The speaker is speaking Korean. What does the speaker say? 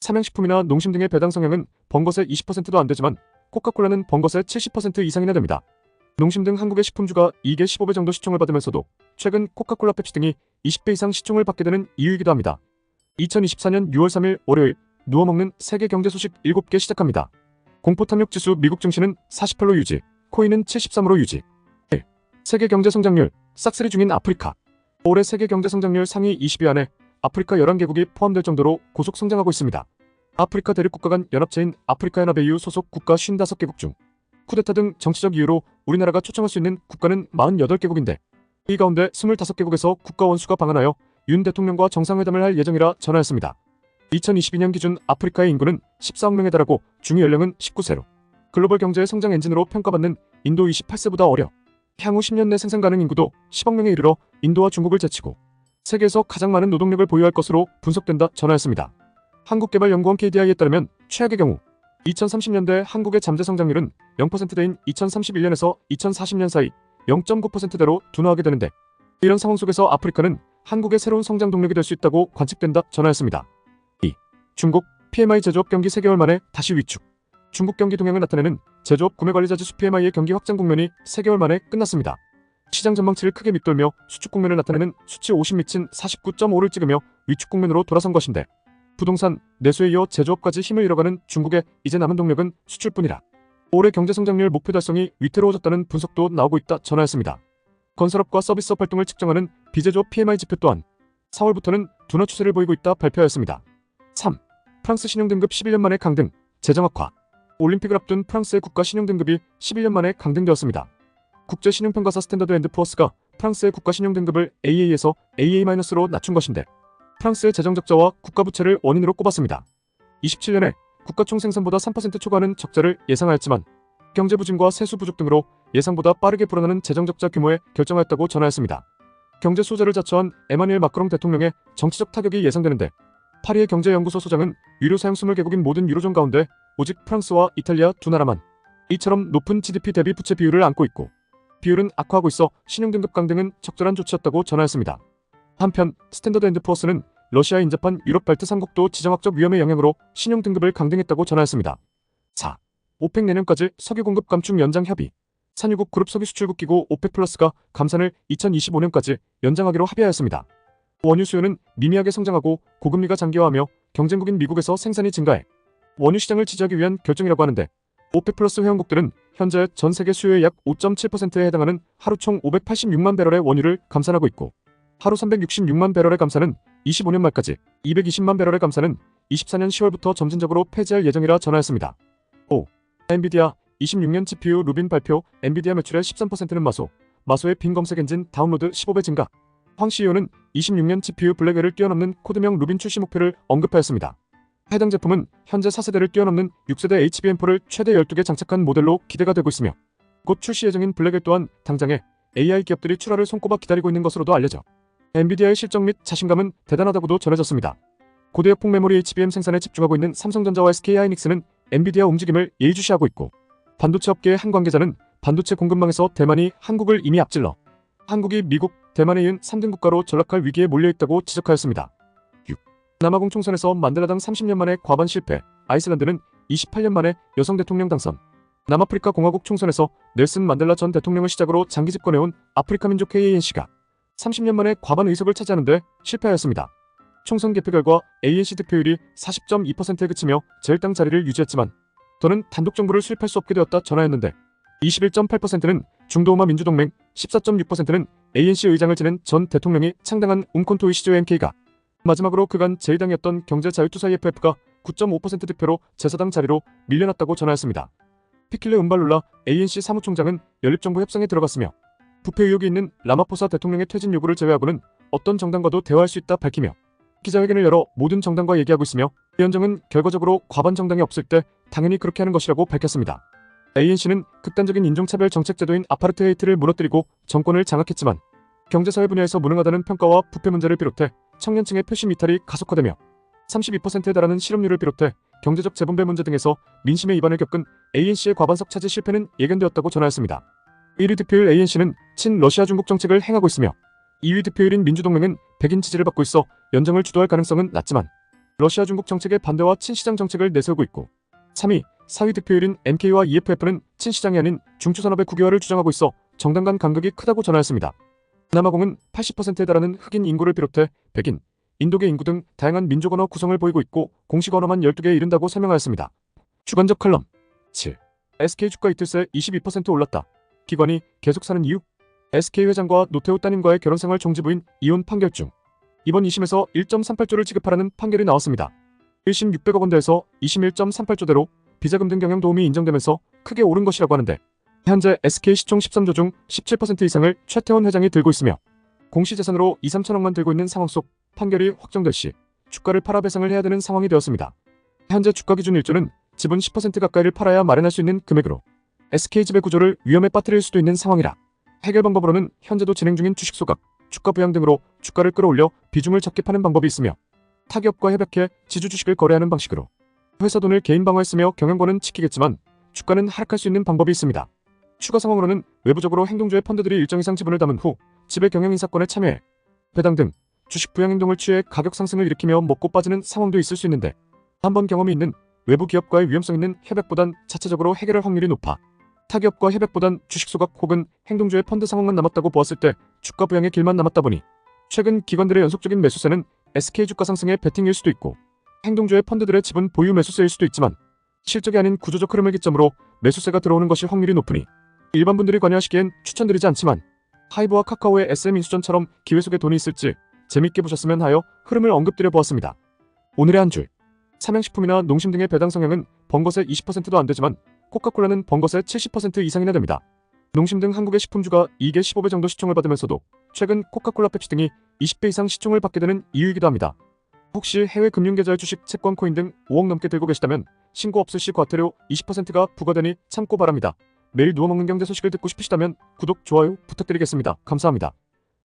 삼양식품이나 농심 등의 배당 성향은 번것의 20%도 안 되지만 코카콜라는 번것의 70% 이상이나 됩니다. 농심 등 한국의 식품주가 이익의 15배 정도 시총을 받으면서도 최근 코카콜라, 펩시 등이 20배 이상 시총을 받게 되는 이유이기도 합니다. 2024년 6월 3일 월요일 누워먹는 세계 경제 소식 7개 시작합니다. 공포 탐욕 지수 미국 증시는 48로 유지, 코인은 73으로 유지. 1. 세계 경제 성장률 싹쓸이 중인 아프리카. 올해 세계 경제 성장률 상위 20위 안에 아프리카 11개국이 포함될 정도로 고속 성장하고 있습니다. 아프리카 대륙국가 간 연합체인 아프리카연합 AU 소속 국가 55개국 중 쿠데타 등 정치적 이유로 우리나라가 초청할 수 있는 국가는 48개국인데 이 가운데 25개국에서 국가 원수가 방한하여 윤 대통령과 정상회담을 할 예정이라 전하였습니다. 2022년 기준 아프리카의 인구는 14억 명에 달하고 중위 연령은 19세로 글로벌 경제의 성장 엔진으로 평가받는 인도 28세보다 어려 향후 10년 내 생산 가능 인구도 10억 명에 이르러 인도와 중국을 제치고 세계에서 가장 많은 노동력을 보유할 것으로 분석된다 전하였습니다. 한국개발연구원 KDI에 따르면 최악의 경우 2030년대 한국의 잠재 성장률은 0%대인 2031년에서 2040년 사이 0.9%대로 둔화하게 되는데 이런 상황 속에서 아프리카는 한국의 새로운 성장 동력이 될 수 있다고 관측된다 전하였습니다. 2. 중국 PMI 제조업 경기 3개월 만에 다시 위축. 중국 경기 동향을 나타내는 제조업 구매관리자 지수 PMI의 경기 확장 국면이 3개월 만에 끝났습니다. 시장 전망치를 크게 밑돌며 수축 국면을 나타내는 수치 50 미친 49.5를 찍으며 위축 국면으로 돌아선 것인데 부동산, 내수에 이어 제조업까지 힘을 잃어가는 중국의 이제 남은 동력은 수출뿐이라 올해 경제성장률 목표 달성이 위태로워졌다는 분석도 나오고 있다 전하였습니다. 건설업과 서비스업 활동을 측정하는 비제조업 PMI 지표 또한 4월부터는 둔화 추세를 보이고 있다 발표하였습니다. 3. 프랑스 신용등급 11년 만에 강등, 재정 악화. 올림픽을 앞둔 프랑스의 국가 신용등급이 11년 만에 강등되었습니다. 국제신용평가사 스탠더드 앤드 푸어스가 프랑스의 국가 신용등급을 AA에서 AA-로 낮춘 것인데 프랑스의 재정적자와 국가부채를 원인으로 꼽았습니다. 27년에 국가총생산보다 3% 초과하는 적자를 예상하였지만 경제부진과 세수 부족 등으로 예상보다 빠르게 불어나는 재정적자 규모에 결정하였다고 전하였습니다. 경제 수호자를 자처한 에마뉘엘 마크롱 대통령의 정치적 타격이 예상되는데 파리의 경제연구소 소장은 유료 사용 20개국인 모든 유로존 가운데 오직 프랑스와 이탈리아 두 나라만 이처럼 높은 GDP 대비 부채 비율을 안고 있고 비율은 악화하고 있어 신용등급 강등은 적절한 조치였다고 전하였습니다. 한편 스탠더드 앤드 푸어스는 러시아에 인접한 유럽 발트 3국도 지정학적 위험의 영향으로 신용등급을 강등했다고 전하였습니다. 4. 오펙 내년까지 석유 공급 감축 연장 협의. 산유국 그룹 석유 수출국 기구 오펙 플러스가 감산을 2025년까지 연장하기로 합의하였습니다. 원유 수요는 미미하게 성장하고 고금리가 장기화하며 경쟁국인 미국에서 생산이 증가해 원유 시장을 지지하기 위한 결정이라고 하는데 오펙 플러스 회원국들은 현재 전 세계 수요의 약 5.7%에 해당하는 하루 총 586만 배럴의 원유를 감산하고 있고 하루 366만 배럴의 감산은 25년 말까지 220만 배럴의 감산은 24년 10월부터 점진적으로 폐지할 예정이라 전하였습니다. 5. 엔비디아 26년 GPU 루빈 발표. 엔비디아 매출의 13%는 마소의 빈 검색 엔진 다운로드 15배 증가. 황 CEO는 26년 GPU 블랙웰을 뛰어넘는 코드명 루빈 출시 목표를 언급하였습니다. 해당 제품은 현재 4세대를 뛰어넘는 6세대 HBM4를 최대 12개 장착한 모델로 기대가 되고 있으며 곧 출시 예정인 블랙웰 또한 당장에 AI 기업들이 출하를 손꼽아 기다리고 있는 것으로도 알려져 엔비디아의 실적 및 자신감은 대단하다고도 전해졌습니다. 고대역폭 메모리 HBM 생산에 집중하고 있는 삼성전자와 SK하이닉스는 엔비디아 움직임을 예의주시하고 있고 반도체 업계의 한 관계자는 반도체 공급망에서 대만이 한국을 이미 앞질러 한국이 미국, 대만에 이은 3등 국가로 전락할 위기에 몰려있다고 지적하였습니다. 6. 남아공 총선에서 만델라당 30년 만에 과반 실패. 아이슬란드는 28년 만에 여성 대통령 당선. 남아프리카 공화국 총선에서 넬슨 만델라 전 대통령을 시작으로 장기 집권해온 아프리카 민족 ANC가 30년 만에 과반 의석을 차지하는데 실패하였습니다. 총선 개표 결과 ANC 득표율이 40.2%에 그치며 제1당 자리를 유지했지만 더는 단독 정부를 수립할 수 없게 되었다 전하였는데 21.8%는 중도우마 민주동맹, 14.6%는 ANC 의장을 지낸 전 대통령이 창당한 움콘토 이시조 MK가 마지막으로 그간 제1당이었던 경제자유투사 EFF가 9.5% 득표로 제4당 자리로 밀려났다고 전하였습니다. 피킬레 음발룰라 ANC 사무총장은 연립정부 협상에 들어갔으며 부패 의혹이 있는 라마포사 대통령의 퇴진 요구를 제외하고는 어떤 정당과도 대화할 수 있다 밝히며 기자회견을 열어 모든 정당과 얘기하고 있으며 위원장은 결과적으로 과반 정당이 없을 때 당연히 그렇게 하는 것이라고 밝혔습니다. ANC는 극단적인 인종차별 정책제도인 아파르트헤이트를 무너뜨리고 정권을 장악했지만 경제사회 분야에서 무능하다는 평가와 부패 문제를 비롯해 청년층의 표심 이탈이 가속화되며 32%에 달하는 실업률을 비롯해 경제적 재분배 문제 등에서 민심의 이반을 겪은 ANC의 과반석 차지 실패는 예견되었다고 전하였습니다. 1위 득표율 ANC는 친러시아 중국 정책을 행하고 있으며 2위 득표율인 민주동맹은 백인 지지를 받고 있어 연정을 주도할 가능성은 낮지만 러시아 중국 정책의 반대와 친시장 정책을 내세우고 있고 3위, 4위 득표율인 MK와 EFF는 친시장이 아닌 중추산업의 국유화를 주장하고 있어 정당 간 간극이 크다고 전하였습니다. 남아공은 80%에 달하는 흑인 인구를 비롯해 백인, 인도계 인구 등 다양한 민족 언어 구성을 보이고 있고 공식 언어만 12개에 이른다고 설명하였습니다. 주관적 칼럼 7. SK 주가 이틀새 22% 올랐다. 기관이 계속 사는 이유? SK 회장과 노태우 따님과의 결혼생활 종지부인 이혼 판결 중 이번 2심에서 1.38조를 지급하라는 판결이 나왔습니다. 1심 600억 원대에서 2심 1.38조대로 비자금 등 경영 도움이 인정되면서 크게 오른 것이라고 하는데 현재 SK 시총 13조 중 17% 이상을 최태원 회장이 들고 있으며 공시재산으로 2, 3천억만 들고 있는 상황 속 판결이 확정될 시 주가를 팔아 배상을 해야 되는 상황이 되었습니다. 현재 주가 기준 1조는 지분 10% 가까이를 팔아야 마련할 수 있는 금액으로 SK 지배 구조를 위험에 빠뜨릴 수도 있는 상황이라 해결 방법으로는 현재도 진행 중인 주식 소각, 주가 부양 등으로 주가를 끌어올려 비중을 적게 파는 방법이 있으며 타기업과 협약해 지주 주식을 거래하는 방식으로 회사 돈을 개인 방어에 쓰며 경영권은 지키겠지만 주가는 하락할 수 있는 방법이 있습니다. 추가 상황으로는 외부적으로 행동주의 펀드들이 일정 이상 지분을 담은 후 지배 경영 인사권에 참여해 배당 등 주식 부양 행동을 취해 가격 상승을 일으키며 먹고 빠지는 상황도 있을 수 있는데 한번 경험이 있는 외부 기업과의 위험성 있는 협약보단 자체적으로 해결할 확률이 높아 타기업과 협약보단 주식 소각 혹은 행동주의 펀드 상황만 남았다고 보았을 때 주가 부양의 길만 남았다 보니 최근 기관들의 연속적인 매수세는 SK 주가 상승의 베팅일 수도 있고 행동주의 펀드들의 지분 보유 매수세일 수도 있지만 실적이 아닌 구조적 흐름을 기점으로 매수세가 들어오는 것이 확률이 높으니 일반 분들이 관여하시기엔 추천드리지 않지만 하이브와 카카오의 SM 인수전처럼 기회 속에 돈이 있을지 재밌게 보셨으면 하여 흐름을 언급드려 보았습니다. 오늘의 한 줄. 삼양식품이나 농심 등의 배당 성향은 번것의 20%도 안 되지만 코카콜라는 번것의 70% 이상이나 됩니다. 농심 등 한국의 식품주가 이익의 15배 정도 시총을 받으면서도 최근 코카콜라 펩시 등이 20배 이상 시총을 받게 되는 이유이기도 합니다. 혹시 해외 금융계좌의 주식, 채권, 코인 등 5억 넘게 들고 계시다면 신고 없을 시 과태료 20%가 부과되니 참고 바랍니다. 매일 누워먹는 경제 소식을 듣고 싶으시다면 구독, 좋아요 부탁드리겠습니다. 감사합니다.